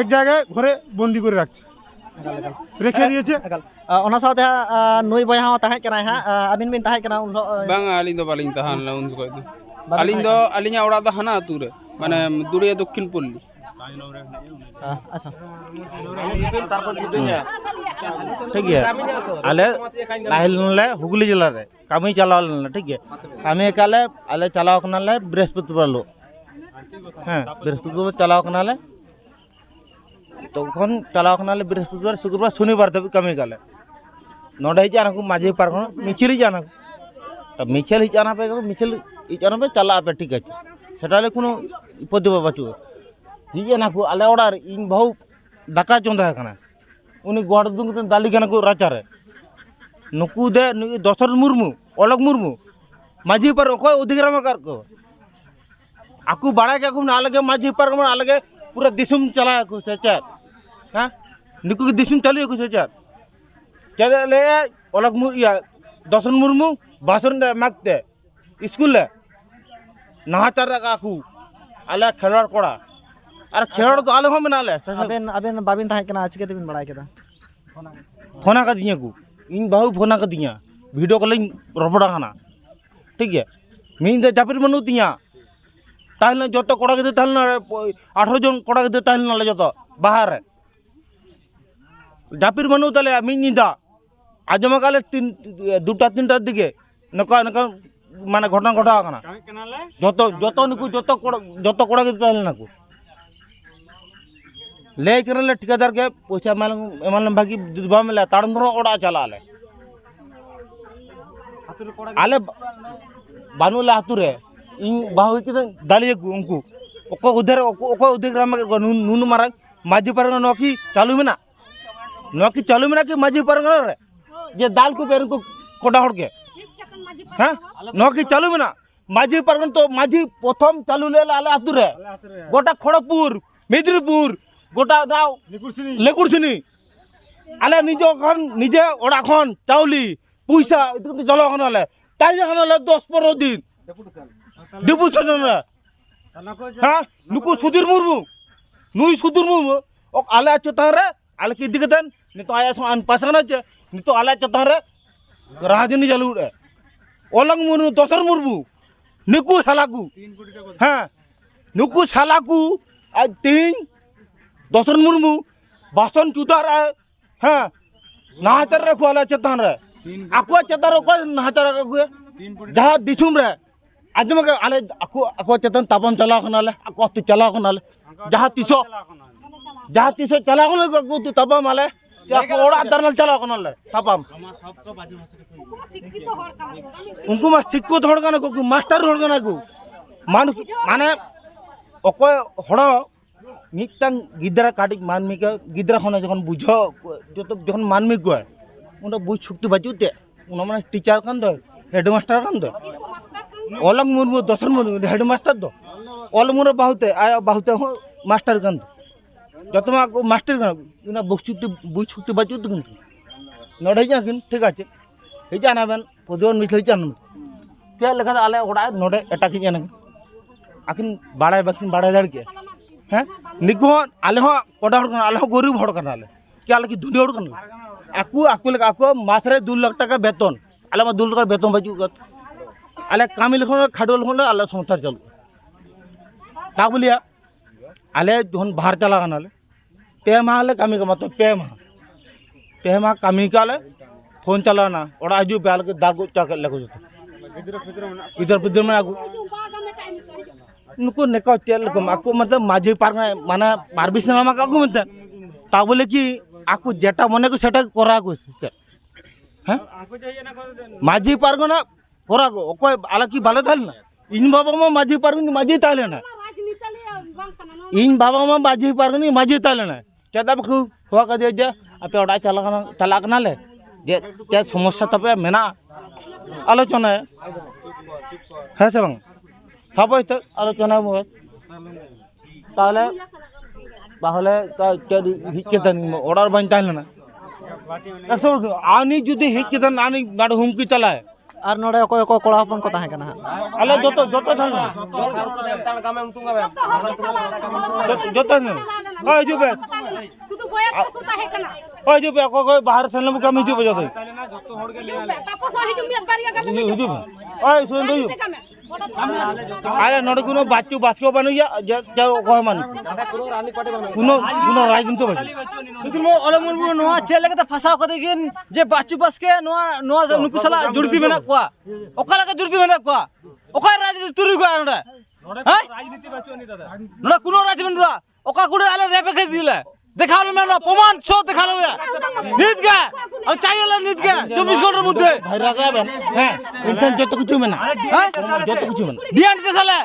এক জায়গায় ঘরে বন্দি করে রাখছে রেখে দিয়েছে ᱚᱱᱟ ᱥᱟᱶᱛᱮ ᱱᱩᱭ ᱵᱚᱭᱦᱟ ᱦᱚᱸ ᱛᱟᱦᱮᱸ ᱠᱟᱱᱟᱭ ᱦᱟᱸᱜ ᱟᱹᱵᱤᱱ ᱵᱤᱱ ᱛᱟᱦᱮᱸ ᱠᱟᱱᱟ ᱩᱱ ᱵᱟᱝ ᱟᱹᱞᱤᱧ ᱫᱚ ᱵᱟᱹᱞᱤᱧ ᱛᱟᱦᱮᱸ ᱞᱮᱱᱟ ᱩᱱ ᱡᱚᱠᱷᱚᱡ ᱫᱚ ᱟᱹᱞᱤᱧᱟᱜ ᱚᱲᱟᱜ ᱫᱚ ᱦᱟᱱᱟ ᱟᱹᱛᱩ ᱨᱮ ᱢᱟᱱᱮ ᱫᱩᱲᱤᱭᱟᱹ ᱫᱚᱠᱠᱷᱤᱱ ᱯᱚল্ᱞᱤ ᱟᱪᱪᱷᱟ ठीक है आले लाहिल हुगली जिला रे कामी चलाव लेना ठीक है कामी काले आले चलाव कनाले बृहस्पतिवार लो हाँ बृहस्पतिवार चलाव कनाले तखन चलाव कनाले बृहस्पतिवार शुक्रवार शनिवार तक कामी काले नोडे जाना को माझे पार्क मिचिल जाना अब मिचिल ही जाना पे मिचिल ही जाना पे चला पे ठीक है सेटाले कोनो पद्दबा बाचु ही जाना को आले ऑर्डर इन बहु दाका चंदा kana उनी गोड़ दुंग दाली kana को राचारे नुकु दे दशरथ मुर्मू अलग मुर्मू माझी पर कोई अधिग्राम कर को आकु बड़ा के को अलगे माझी पर अलगे पूरा दिसुम चला को सेचार हां नुकु दिसुम चलियो को सेचार चले अलग मु या दशरथ मुर्मू भाषण मागते स्कूल ले नाहाचार आकु आले खेलवाड़ कोड़ा আর খেড় তো আলে হবে না আলে আবেন বাবিন তাহেঁ কেনা আজকে দিন বাড়াই কেদা ফোনা কা দিয়া কু ইন বাহু ফোনা কা দিয়া ভিডিও কলিং রপড়া খানা ঠিক আছে মিন দে জাপির মনু দিয়া তাহলে যত কোড়া গদে তাহলে 18 জন কোড়া গদে তাহলে না যত বাহারে জাপির মনু তাহলে মিন নিদা আজমা কালে 2টা 3টার দিকে নকা মানে ঘটনা ঘটা কানা যত নিকু যত কোড়া গদে তাহলে না কু ले करले ठेकेदार के पैसा एमन भागी दुबा में ताड़न धरो ओड़ा चला आले बानुला हातुरे इन बाहु के दाली उनको ओको उधर ओको उधिग्राम नुन मारा माझी परगना नोकी चालू में ना कि माझी परगना रे जे दाल को पेर को कोडा हड़ के हां नोकी चालू में ना माझी परगना तो माझी प्रथम चालू ले आले हातुरे गोटा खड़गपुर मेदिनीपुर गोटा दाव लेकुरसिनी आले निजे ओड़ा खन चाउली पैसा जल खनाले ताई खनाले 10-15 दिन डिपुटेशन रे हां नुकु सुधीर मुर्मू नुई सुधीर मुर्मू आले चतान रे आले की दिगतन नितो आया अन पासना चे नितो आले चतान रे राजनी चालू रे ओलंग मुर्मू दशर मुर्मू निकु सालाकू हां नुकु सालाकू आज 3 दशरथ मुर्मू भाषण चुदार है हाँ नाहाचार रे खुआला चेतान रे आकुआ चेतान रे कोई नाहाचार आकुए जहाँ दिसुम रे आजम के आले आकुआ चेतान तापम चला खनाले आकुआ तु चला खनाले जहाँ तीसो चला खनाले को तु तापम आले आकुआ ओड़ा दरनल चला खनाले तापम उनको मा सिक्को थोड़ कना को मास्टर थोड़ कना को माने ओको हड़ो मिटन गिद्रा काटिक मानमी का गिद्रा खना जखन बुझो जो तो जखन मानमी को उन बुझ छुक्ति बाजुते ᱚᱱᱟ ᱢᱟᱱᱮ ᱴᱤᱪᱟᱨ ᱠᱟᱱ ᱫᱚ ᱦᱮᱰᱢᱟস্টার ᱠᱟᱱ ᱫᱚ ᱚᱞᱚᱝ ᱢᱩᱨᱢᱩ ᱫᱚᱥᱚᱨ ᱢᱩᱨᱢᱩ ᱦᱮᱰᱢᱟস্টার ᱫᱚ ᱚᱞ ᱢᱩᱨᱢᱩ ᱵᱟᱦᱩᱛᱮ ᱟᱭ ᱵᱟᱦᱩᱛᱮ ᱦᱚᱸ মাস্টার ᱠᱟᱱ ᱫᱚ ᱡᱚᱛᱚ ᱢᱟ ᱠᱚ মাস্টার ᱠᱟᱱᱟ ᱚᱱᱟ বুঝ ছুটি বাজু তো নড়ে যাকিন ঠিক আছে এই জানাবেন প্রতিবার মিছিল জানাবেন ᱪᱮᱫ ᱞᱮᱠᱟ ᱟᱞᱮ ᱚᱲᱟᱜ ᱱᱚᱰᱮ ᱮᱴᱟᱠᱤᱧ ᱮᱱᱟ ᱟᱹᱠᱤᱱ ᱵᱟᱲᱟᱭ ᱵᱟᱹᱠᱤᱱ ᱵᱟᱲᱟᱭ ᱫᱟᱲᱮ ᱠᱮᱭᱟ ᱦᱮᱸ ᱱᱤᱠᱩ ᱦᱚᱸ ᱟᱞᱮ ᱦᱚᱸ ᱠᱚᱰᱟ ᱦᱚᱲ ᱠᱟᱱᱟ ᱟᱞᱮ ᱦᱚᱸ ᱜᱚᱨᱤᱵ ᱦᱚᱲ ᱠᱟᱱᱟᱞᱮ ᱠᱤ ᱟᱞᱮ ᱠᱤ ᱫᱷᱩᱱᱤ ᱦᱚᱲ ᱠᱟᱱᱟ ᱟᱠᱚ ᱞᱮᱠᱟ ᱟᱠᱚ ᱢᱟᱥ ᱨᱮ 2 ᱞᱟᱠᱷ ᱴᱟᱠᱟ বেতন ᱟᱞᱮ ᱢᱟ 2 ᱞᱟᱠᱷ বেতন ᱵᱟᱹᱪᱩᱜ ᱠᱟᱫ ᱟᱞᱮ ᱠᱟᱹᱢᱤ ᱞᱮᱠᱷᱟᱱ ᱠᱷᱟᱰᱚ ᱞᱮᱠᱷᱟᱱ ᱟᱞᱮ ᱥᱚᱝᱥᱟᱨ ᱪᱟᱞᱩ তা বলিয়া আলে যখন বাহার চালা কানালে 2 মাহ লে কামি কামা তো 2 মাহ কামি কালে ফোন চালানা ওড়া আজু বেল के दाग चाक लगो जतो इधर पिधर में आगु नुको नेका तेल को आको मतलब माझी पार माने पारमिशन मा काको मत ता बोले कि आको जेटा मने को सेटा करा को हैं माझी पार ना करा को ओको आला की बाले थाल ना इन बाबा मा माझी पार माझी ताले ना इन बाबा मा माझी पार माझी ताले ना चदा बखु हुआ का दे जा आपे ओडा चला कना ले जे चे समस्या तपे मेना आलोचना है से बांग सबै त आलोचना मो ताले बाहले ता के हिकेतन ऑर्डर बन ताले ना ऐसो आनी जुदी हिकेतन आनी नाड हुमकी चलाए ᱟᱨ ᱱᱚᱰᱮ ᱚᱠᱚᱭ ᱚᱠᱚᱭ ᱠᱚᱲᱟ ᱦᱚᱯᱚᱱ ᱠᱚ ᱛᱟᱦᱮᱸ ᱠᱟᱱᱟ ᱦᱟᱸᱜ ᱟᱞᱮ ᱡᱚᱛᱚ ᱛᱟᱦᱮᱸ ᱡᱚᱛᱚ ᱱᱮ ᱦᱳᱭ ᱡᱩᱵᱮ শুধু বয়স্ক কো তাহে কানা ᱦᱳᱭ ᱡᱩᱵᱮ ᱚᱠᱚᱭ ᱵᱟᱦᱟᱨ ᱥᱮᱱ ᱞᱮ ᱠᱟᱹᱢᱤ ᱡᱩᱵᱮ ᱡᱚᱛᱚ তাপস হিজুম মিয়া বারিয়া গামে ᱡᱩᱵᱮ ᱳᱭ ᱥᱩᱱ ᱫᱩᱭᱩ আরে নড়ে কোনো বাচ্চু বাসকো বানুয়া যে অকয় মান কোনো রাজনীতি বাজু सुधीर मो ओले मुरमु नोआ चेल लेके फसाव कते गिन जे बाचु बस के नोआ नुकु सला जुड़ती मेना कोआ ओका लगा जुड़ती मेना कोआ ओका राजनीति तुरु कोआ नोडा हैं राजनीति बाचु नि दादा नोडा कुनो राजनीति बा ओका कुडे आले रेपे के दिले দেখালো না প্রমাণ সব দেখালো নিত গে আর চাইলে নিত গে 24 ঘন্টার মধ্যে ভাইরা গাবেন হ্যাঁ ইনসান যত কিছু মেনা হ্যাঁ যত কিছু মেনা ডিএন দিতে সালে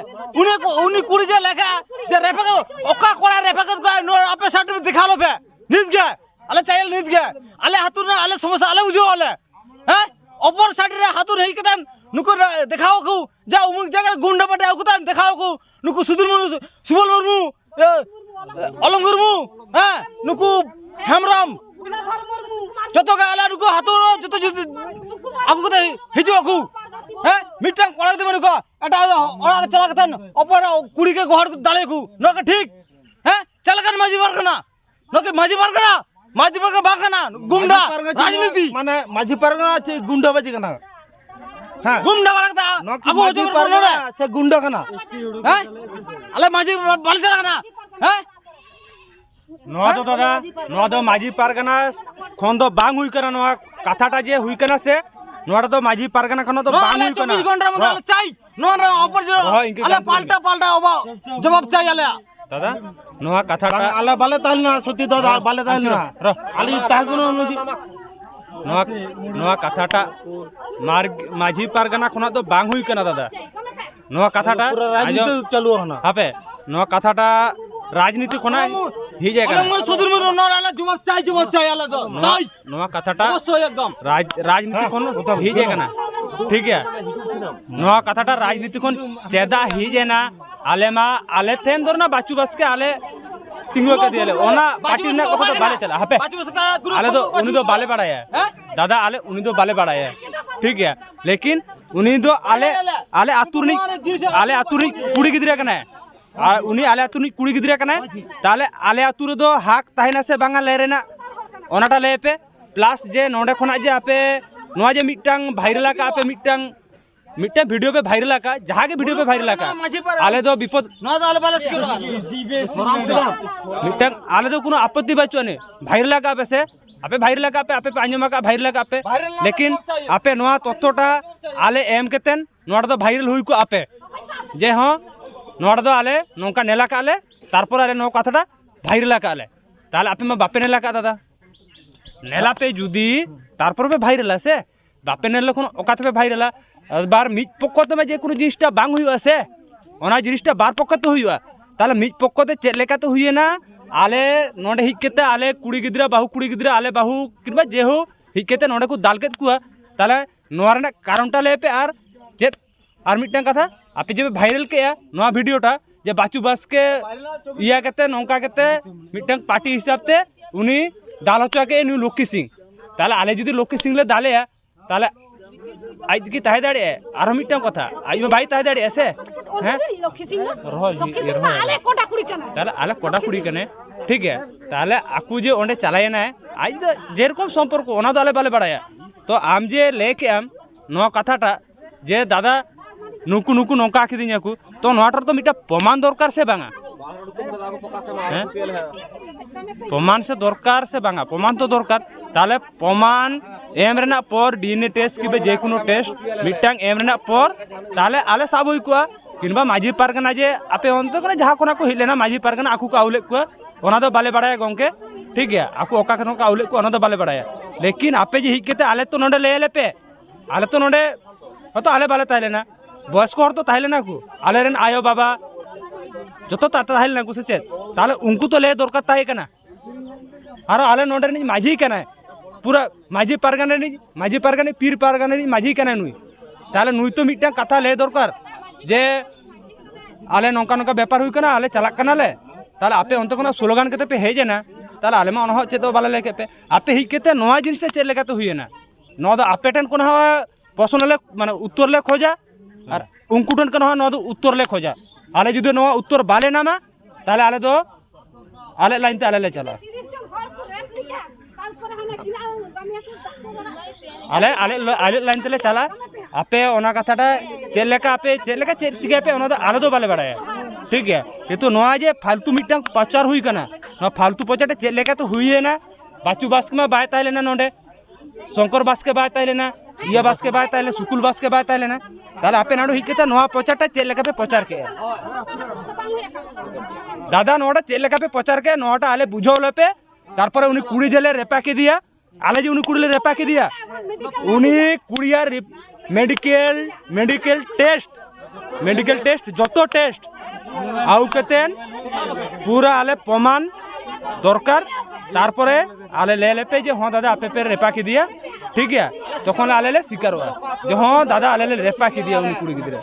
উনি কুড়ি যে লেখা যে রেপে ওকা কোড়া রেপে কে নো আপে সার্টিফিকেট দেখালো ফে নিত গে আলে চাইলে নিত গে আলে হাতুর না আলে সমস্যা আলে বুঝো আলে হ্যাঁ অপর সাইড রে হাতুর হেই কেতান নুকু দেখাও কো যা উমুক জায়গা গুন্ডা পাটে আকুতান দেখাও কো নুকু সুধীর মুর্মু সুবল মুর্মু অলম মুর্মু হ্যাঁ নুকু হেমরাম যত গালা নুকু হাতুর যত আকু কতে হিজু আকু হ্যাঁ মিটাং কোড়া দেবে নুকু এটা ওড়া চালা কেতান অপর কুড়ি কে ঘর দালে কু নকে ঠিক হ্যাঁ চালাকান মাঝি পারখানা নকে মাঝি পারখানা বাগানা গুন্ডা রাজনীতি মানে মাঝি পারগনা আছে গুন্ডাবাজি কানা হ্যাঁ গুন্ডা বাড়াতা আগু হজুর পারগনা আছে গুন্ডা কানা হ্যাঁ আলে মাঝি বালি চালাকানা হ্যাঁ नोआ तो दादा नोआ तो माझी पारगना खन तो बांग हुई कना नोआ कथाटा जे हुई कना से नोआ तो माझी पारगना खन तो बांग हुई कना 24 ঘন্টার মধ্যে আলে চাই নোনা অপর আলে পাল্টা জবাব চাই আলে दादा नोआ कथाटा আলা বালে তাইল না সত্যি দাদা বালে তাইল না আলি তাগুনো নদী नोआ कथाटा माझी पारगना खन तो बांग हुई कना दादा नोआ कथाटा রাজনীতি চালু হনা हापे नोआ कथाटा राजनीति खना ही जाए আলে মোর সুধীর মুর্মু নোনা আলে জবাব চাই আলে তো চাই नोआ कथाटा অবশ্যই একদম राजनीति खन ही जाए कना ठीक है नोआ कथाटा राजनीति खन चेदा ही जेना आले ठेन दरना बाचू बस के आले तिंगो के दिले ओना पार्टी ने कथा तो बाले चला हापे आले तो उनी तो बाले बाड़ाया दादा आले उनी तो बाले बाड़ाया ठीक है लेकिन उनी तो आले आतुरनी कुड़ी गिदरा कना আর উনি আলে আতুনি কুড়ি গিদরা কানা তাহলে আলে আতুরে দো হাক তাহিনা সে বাঙা লেরেনা ওনাটা লেপে প্লাস যে নডে খনা যে আপে নোয়া যে মিটাং ভাইরাল আকা আপে মিটাং ভিডিও पे ভাইরাল আকা যাহাকে ভিডিও पे ভাইরাল আকা আলে দো বিপদ না আলে বালে সিকির মিটাং আলে দো কোনো আপত্তি বাচুনে ভাইরাল আকা আপে সে আপে ভাইরাল আকা আপে আঞ্জম আকা ভাইরাল আকা আপে लेकिन আপে নোয়া তত্ত্বটা আলে এম কেতেন নোয়া দো ভাইরাল হুই কো আপে যে হ नोड़ा दो आले नौका नेला का आले तारपर आले नौ कथाटा भाइरला का आले ताले आपे मा बापे नेला का दादा नेला पे जुदी तारपर पे भाइरला से बापे नेला कोन ओकाते पे भाइरला बार मिज पक्कते में जे कोनो जिनिसटा बांग हुई से ओना जिनिसटा बार पक्कते हुईआ ताले मिज पक्कते चेक लेकाते हुई ना आले नोडे हिकेते आले कुड़ी गिदरा बाहु कुड़ी गिदरा आले बाहु किबा जे हो हिकेते नोडे को दाल केत कुआ ताले नोआ रेना कारणटा ले पे आर चेत आर मिटन कथा आपे जे भाइरल के नोआ वीडियोटा जे बाचू बस के इया कते नोंका कते मिटन पार्टी हिसाब ते उनी दाल होचा के नु लक्ष्मी सिंह ताले आले जुदी लक्ष्मी सिंह ले दालेया ताले आज की ताहे दाड़े आर मिटन कथा आज भाई ताहे दाड़े से हैं लक्ष्मी सिंह आले कोटा कुड़ी कना ताले आले कोटा कुड़ी कने ठीक है ताले आकू जे ओंडे चलायना आज दो जेरकम सम्पर्क ओना दो आले बाले बाड़ाया तो आम जे लेके आम नोआ कथाटा जे दादा नुकु नुकु नौका आखिदिया को तो नोआटार तो मिटा प्रमाण दरकार से बांगा प्रमाण से दरकार से बांगा प्रमाण तो दरकार ताले प्रमाण एम रेना पर डीएनए टेस्ट कि जे कोनो टेस्ट मिटांग एम रेना पर ताले आले साब हुई कुआ किनबा माझी पारगाना जे आपे अंत करे जहां कोना को हिलेना माझी पारगाना आकू को आउले कुआ ओना दो बाले बाड़ाया गंके ठीक है आकू ओका कनो का आउले को ओना दो बाले बाड़ाया लेकिन आपे जे हिक केते आले तो नोडे ले पे आले तो नोडे तो आले बाले ताइलेना बयस्क हर तो ताइलेना को आले रेन आयो बाबा जतो ताइलेना को से चेत ताले उनको तो ले दरकार ताइ कना आरो आले नोडे नि माझी कना पूरा माझी पारगाना पीर पारगाना नि माझी कना नुई ताले नुई तो मिटटा कथा ले दरकार जे आले नौका नौका व्यापार हुई कना आले चलाक कना ले ताले आपे अंत कोना स्लोगान कते पे हेजे ना ताले आले मा ओना चेतो बाले लेके पे आपे ही केते नोआ जिनिसटा चेत लेका तो हुई ना नो दो आपे टेन कोना प्रश्न ले माने उत्तर ले खोजा और उनको टन कोना नो दो उत्तर ले खोजा आले जुदि नोआ उत्तर बाले नामा ताले आले दो आले लाइन ते आले ले चला आले आले आले लाइन ते ले चला आपे ओना कथाटा चेत लेका आपे चेत चिके पे ओना दो आले दो बाले बाड़ाया ठीक है ये तो नोआ जे फालतू मिटन प्रचार हुई कना ना फालतू प्रचार चेत लेका तो हुई है ना बाचू बास्क में बाय ताइलेना नोडे शंकर बास के बाय ताइलेना इया बास के बाय ताइले सुकुल बास के बाय ताइलेना ताले आपे नाडो हिकेता नोआ प्रचारटा चेत लेका पे प्रचार के दादा नोडा चेत लेका पे प्रचार के नोटा आले बुझावले पे तारपरे उनी कुड़ी जेले रेपा के दिया आले जे उनी कुड़ी ले रेपा के दिया उनी कुड़िया मेडिकल टेस्ट जतो टेस्ट आउ केतेन पूरा आले प्रमाण दरकार तारपरे आले ले ले पे जे हाँ दादा आपे पे रेपा के दिया ठीक है तखन आले ले स्वीकार हुआ जे हाँ दादा आले ले रेपा के दिया उनी कुड़ी गिदरे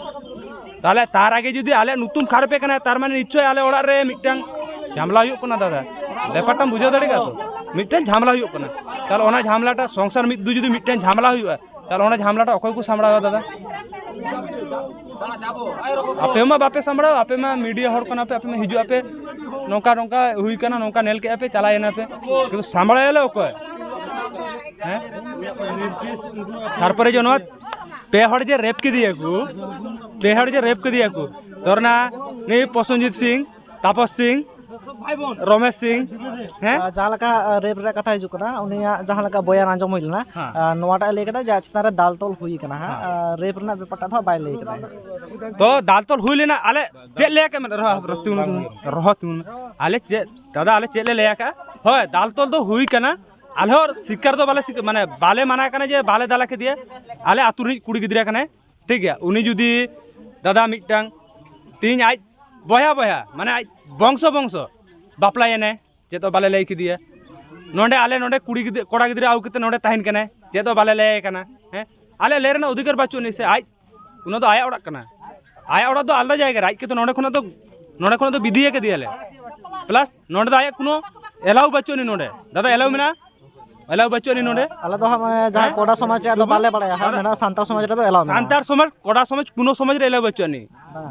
ताले तार आगे जुदी आले नुतुम खारपे कना तार माने निश्चय आले ओड़ा रे मिटन झामला हुई कना दादा ব্যাপারটা বুঝে দাঁড়িয়ে তো মিটটেন ঝামেলা হুই কনা তাহলে ওনা ঝামেলাটা সংসার মিদ্দু যদি মিটটেন ঝামেলা হুইবা তাহলে ওনা ঝামেলাটা অকয় কো সামড়াবা দাদা আপে মা বাপে সামড়াও আপে মা মিডিয়া হর কনা আপে মা হিজু আপে নৌকা নৌকা হুই কনা নৌকা নেল কে আপে চালায় না আপে কিন্তু সামড়াইলে অকয় হ্যাঁ তারপরে জনো পেহড় যে রেপ কে দিয়াকু তোর না নি প্রসেনজিৎ সিং তাপস সিং रमेश सिंह हैं जहाँ लका रेप रे कथा हिजुक कना उनिया जहाँ लका बयान आंजम होइल ना नोवाटा ले कदा जा चितान रे दाल तोल हुई कना रेप रना बेपारटा था बाय ले कदा तो दाल तोल हुई लेना आले चे ले के रहतुन आले चे दादा आले चे ले का होय दाल तोल तो हुई कना आले और शिकार तो माने बाले माना कना जे बाले दाला के दिया आले आतुरी कुड़ी गिदरा कना ठीक है उनी जुदी दादा मिटटांग तीन आज बया माने आज बंश बापलायने जे तो बाले लई दिया नोडे आले नोडे कुड़ी कोड़ा गिदरा आउ केते नोडे ताहिन कने जे तो बाले लई कना हैं आले लेरना अधिकार बाचुनी से आज उनो तो आया ओड़ा कना आया ओड़ा तो आलदा जायगा आज के तो नोडे खना तो विधिया के दियाले प्लस नोडे आया कोनो एलाउ बाचुनी नोडे दादा एलाउ मेना एलाउ बाचुनी नोडे आला तो हम जहां कोड़ा समाज रे बाले बड़ाया है मेना सांतार समाज रे तो एलाउ सांतार समाज कोड़ा समाज कुनो समाज रे एलाउ बाचुनी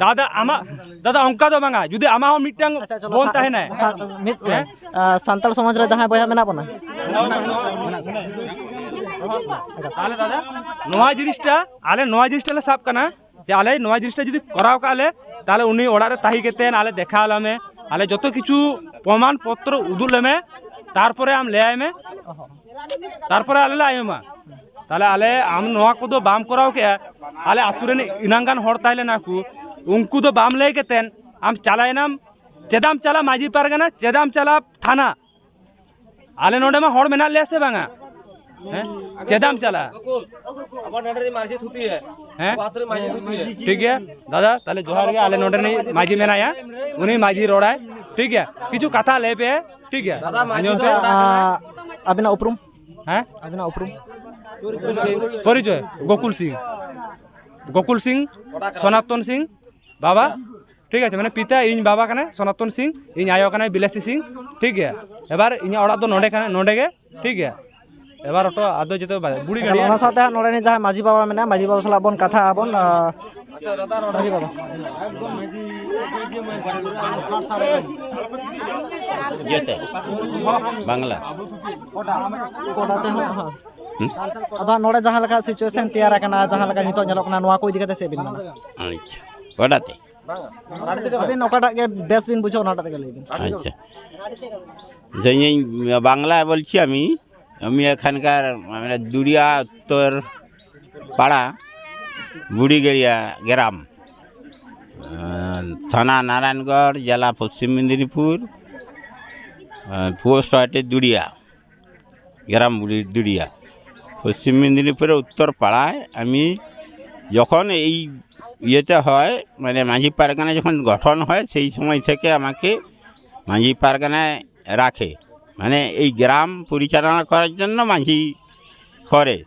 दादा अंका दो बांगा जुदी आमा हो मिटटांग बोन ताहे ना सांतार समाज रे जहां बया मेना बना आले दादा नोआ जिनिसटा ले साब कना जे आले नोआ जिनिसटा जुदी कराव काले ताले उनी ओड़ा रे ताही केतेन आले देखा आलामे आले जतो किछु प्रमाण पत्र उदुलेमे तारपरे आम ले आइमे तारपरे आले आइमा ताले आले आम नोआ को दो बाम कराव के आले आतुरेन इनांगान हर ताइले नाकू उनको तो बाम ले केतेन आम चालायनाम चेदाम चला माझी पारगाना चेदाम चला थाना आले नोडे मा हर मेना ले से बांगा हैं चेदाम चला अपन नडे मारजी थुती है हैं बात रे मारजी थुती है ठीक है दादा ताले जोहार के आले नोडे नहीं माझी मेनाया उनी माझी रोड़ा है ठीक है किछु कथा ले पे ठीक है दादा माझी अबिना उपरुम हैं अबिना उपरुम পরিচয় গোকুল সিং সনাতন সিং বাবা ঠিক আছে মানে পিতা ইᱧ বাবা কানে সনাতন সিং ইᱧ আয়ো কানে বিলাসী সিং ঠিক গᱮᱭᱟ এবার ইᱧ ᱚᱲᱟᱜ ᱫᱚ ᱱᱚᱰᱮ ᱠᱟᱱᱟ ᱱᱚᱰᱮ ᱜᱮ ᱴᱷᱤᱠ ᱜᱮᱭᱟ এবার অটো আদৌ যেতে বুড়ি গাড়ি ᱚᱱᱟ ᱥᱟᱶᱛᱮ ᱦᱟᱸᱜ ᱱᱚᱰᱮ ᱡᱟᱦᱟᱸᱭ ᱢᱟᱺᱡᱷᱤ ᱵᱟᱵᱟ ᱢᱮᱱᱟᱭᱟ ᱢᱟᱺᱡᱷᱤ ᱵᱟᱵᱟ ᱥᱟᱞᱟᱜ ᱵᱚᱱ ᱠᱟᱛᱷᱟ ᱟᱵᱚᱱ ᱢᱟᱺᱡᱷᱤ ᱵᱟᱵᱟ যেতে বাংলা ᱠᱚᱰᱟᱛᱮ ᱦᱚᱸ ᱟᱫᱚ ᱦᱟᱸᱜ ᱱᱚᱰᱮ ᱡᱟᱦᱟᱸ ᱞᱮᱠᱟ ᱥᱤᱪᱩᱭᱮᱥᱚᱱ ᱛᱮᱭᱟᱨ ᱟᱠᱟᱱᱟ ᱡᱟᱦᱟᱸ ᱞᱮᱠᱟ ᱱᱤᱛᱚᱜ ᱧᱮᱞᱚᱜ ᱠᱟᱱᱟ ᱱᱚᱣᱟ ᱠᱚ ᱤᱫᱤ ᱠᱟᱛᱮ ᱪᱮᱫ ᱵᱤᱱ ᱢᱮᱱᱟ আচ্ছা ওটাতে ᱟᱹᱵᱤᱱ ᱚᱠᱟᱴᱟᱜ ᱜᱮ ᱵᱮᱥ ᱵᱤᱱ ᱵᱩᱡᱷᱟᱹᱣ ᱚᱱᱟᱴᱟᱜ ᱛᱮᱜᱮ ᱞᱟᱹᱭ ᱵᱤᱱ আচ্ছা বাংলা বলছি আমি আমি এখানকার মানে দুড়িয়া উত্তর পাড়া বুড়িগড়িয়া গ্রাম থানা নারায়ণগড় জেলা পশ্চিম মেদিনীপুর পোস্ট হটে দুড়িয়া গ্রাম দুড়িয়া পশ্চিম মেদিনীপুরের উত্তর পাড়ায় আমি যখন এই ইয়েতে হয় মানে মাঝি পারগানা যখন গঠন হয় সেই সময় থেকে আমাকে মাঝি পারগানায় রাখে মানে এই গ্রাম পরিচালনা করার জন্য মাঝি করে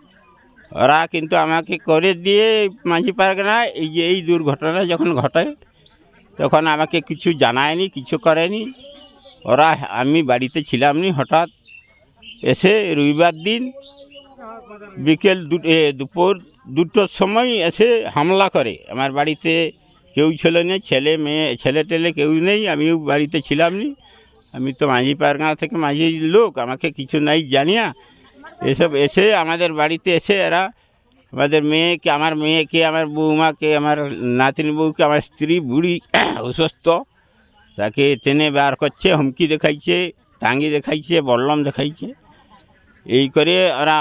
ওরা কিন্তু আমাকে করে দিয়ে মাঝি পারগানায় এই যে এই দুর্ঘটনা যখন ঘটে তখন আমাকে কিছু জানায়নি কিছু করেনি ওরা আমি বাড়িতে ছিলাম নি হঠাৎ এসে রবিবার দিন বিকেল দুপুর 2টোর সময় এসে হামলা করে আমার বাড়িতে কেউ ছিল না ছেলে মেয়ে ছেলে টেলে কেউ নেই আমিও বাড়িতে ছিলাম নি আমি তো মাঝি পারগানা থেকে মাঝির লোক আমাকে কিছু নাই জানিয়া এসব এসে আমাদের বাড়িতে এসে এরা আমাদের মেয়েকে আমার বৌমাকে আমার নাতিনি বউকে আমার স্ত্রী বুড়ি অসুস্থ তাকে টেনে বার করছে হুমকি দেখাইছে টাঙ্গি দেখাইছে বল্লম দেখাইছে এই করে ওরা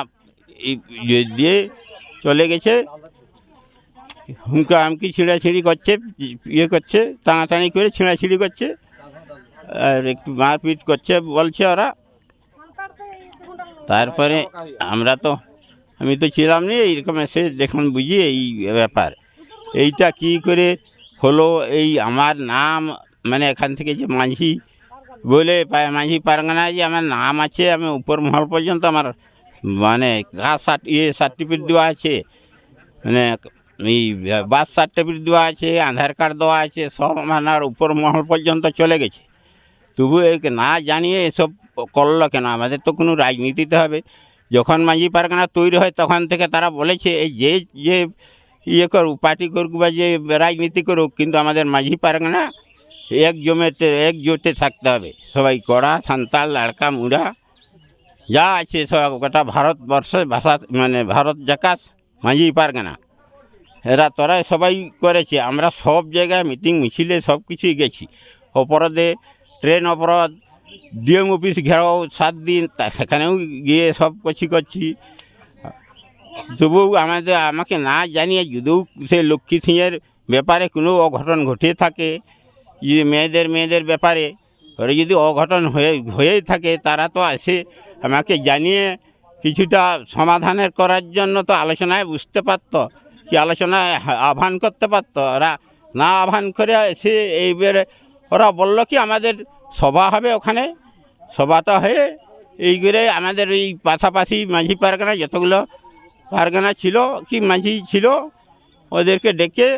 দিয়ে চলে গেছে হুমকা হামকি ছিঁড়াছিঁড়ি করছে ইয়ে করছে টানাটানি করে ছিঁড়াছিঁড়ি করছে আর একটু মারপিট করছে বলছে ওরা তারপরে আমি তো ছিলাম না এইরকম এসে দেখুন বুঝি এই ব্যাপার এইটা কি করে হলো এই আমার নাম মানে এখান থেকে যে মাঝি বলে মাঝি পারগানায় যে আমার নাম আছে আমি উপর মহল পর্যন্ত আমার মানে সার্টিফিকেট দেওয়া আছে মানে এই বার্থ সার্টিফিকেট দেওয়া আছে আধার কার্ড দেওয়া আছে সব আমার উপর মহল পর্যন্ত চলে গেছে তবু একে না জানিয়ে এসব করলো কেন আমাদের তো কোনো রাজনীতিতে হবে যখন মাঝি পারগানা তৈরি হয় তখন থেকে তারা বলেছে এই যে ইয়ে করুক পার্টি করুক বা যে রাজনীতি করুক কিন্তু আমাদের মাঝি পারগানা একজোটে থাকতে হবে সবাই কড়া সান্তাল লাড়কা মুড়া যা আছে সব গোটা ভারতবর্ষের ভাষা মানে ভারত জাকাস মাঝি পারগানা এরা তোরা সবাই করেছে আমরা সব জায়গায় মিটিং মিছিলে সব কিছুই গেছি অপরাধে ট্রেন অপরাধ ডিএম অফিস ঘেরাও 7 দিন সেখানেও গিয়ে সব করছি তবু আমাকে না জানিয়ে যদিও সে লক্ষ্মী সিংয়ের ব্যাপারে কোনো অঘটন ঘটে থাকে যদি মেয়েদের ব্যাপারে ওরা যদি অঘটন হয়েই থাকে তারা তো আসে আমাকে জানিয়ে কিছুটা সমাধানের করার জন্য তো আলোচনায় বুঝতে পারত কি আলোচনায় আহ্বান করতে পারত ওরা না আহ্বান করে এসে এইবারে ওরা বললো কি আমাদের সভা হবে ওখানে সভাটা হয়ে এই করে আমাদের এই পাশাপাশি মাঝি পারগানা যতগুলো পারগানা ছিল কি মাঝি ছিল ওদেরকে ডেকে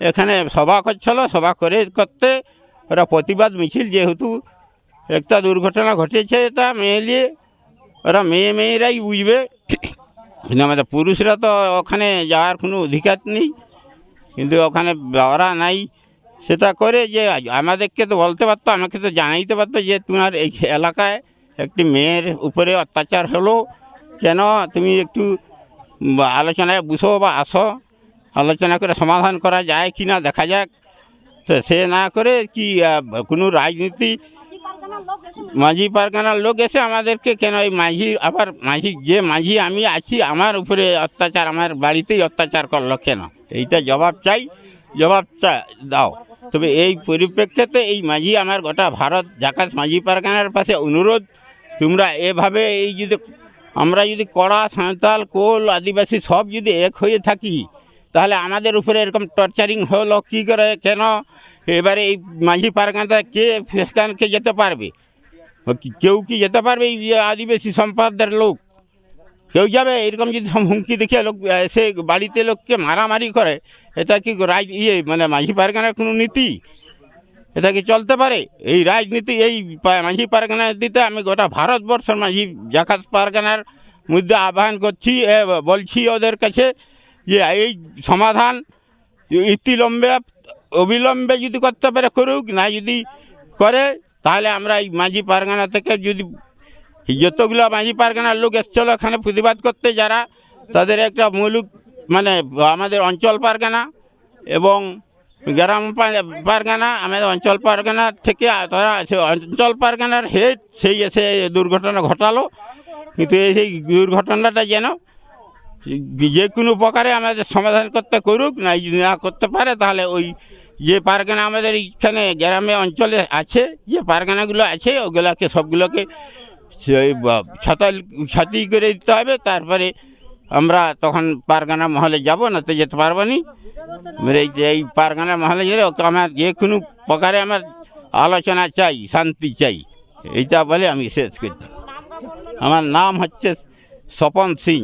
এখানে সভা করছিল সভা করতে ওরা প্রতিবাদ মিছিল যেহেতু একটা দুর্ঘটনা ঘটেছে তা ওরা মেয়েরাই বুঝবে কিন্তু আমাদের পুরুষরা তো ওখানে যাওয়ার কোনো অধিকার নেই কিন্তু ওখানে ওরা নাই সেটা করে যে আমাদেরকে তো বলতে পারতো আমাকে তো জানাইতে পারতো যে তোমার এই এলাকায় একটি মেয়ের উপরে অত্যাচার হলো কেন তুমি একটু আলোচনায় বসো বা আসো আলোচনা করে সমাধান করা যায় কি না দেখা যাক তো সে না করে কি কোনো রাজনীতি মাঝি পারগানার লোক এসে আমাদেরকে কেন এই মাঝি আমি আছি আমার উপরে অত্যাচার আমার বাড়িতেই অত্যাচার করলো কেন এইটা জবাব দাও তবে এই পরিপ্রেক্ষিতে এই মাঝি আমার গোটা ভারত জাকাত মাঝি পারগানার পাশে অনুরোধ তোমরা এভাবে এই যদি আমরা যদি কড়া সাঁওতাল কোল আদিবাসী সব যদি এক হয়ে থাকি তাহলে আমাদের উপরে এরকম টর্চারিং হলো কী করে কেন এবারে এই মাঝি পারগানাতে কে যেতে পারবে কেউ কি যেতে পারবে এই আদিবাসী সম্প্রদায়ের লোক কেউ যাবে এরকম যদি হুমকি দেখিয়ে লোক এসে বাড়িতে লোককে মারামারি করে, এটা কি মানে মাঝি পারগানার কোনো নীতি? এটা কি চলতে পারে? এই রাজনীতি এই মাঝি পারগানার নীতিতে আমি গোটা ভারতবর্ষের মাঝি জাকাত পারগানার মধ্যে আহ্বান করছি, বলছি ওদের কাছে যে এই সমাধান অবিলম্বে যদি করতে পারে করুক, না যদি করে তাহলে আমরা এই মাঝি পারগানা থেকে যদি যতগুলো মাঝি পারগানার লোক এসছিল এখানে প্রতিবাদ করতে, যারা তাদের একটা মৌলিক মানে আমাদের অঞ্চল পারগানা এবং গ্রাম পারগানা, আমাদের অঞ্চল পারগানা থেকে তারা অঞ্চল পারগানার হেড সেই এসে দুর্ঘটনা ঘটালো। কিন্তু সেই দুর্ঘটনাটা যেন যে কোনো প্রকারে আমাদের সমাধান করতে করুক, না যদি না করতে পারে তাহলে ওই যে পারগানা আমাদের এইখানে গ্রামে অঞ্চলে আছে, যে পারগানাগুলো আছে ওগুলোকে সবগুলোকে ছাতি করে দিতে হবে। তারপরে আমরা তখন পারগানা মহলে যাব, না তো যেতে পারবো নি। এই পারগানা মহলে গেলে ওকে আমার যে কোনো প্রকারে আমার আলোচনা চাই, শান্তি চাই, এইটা বলে আমি শেষ করছি। আমার নাম হচ্ছে স্বপন সিং।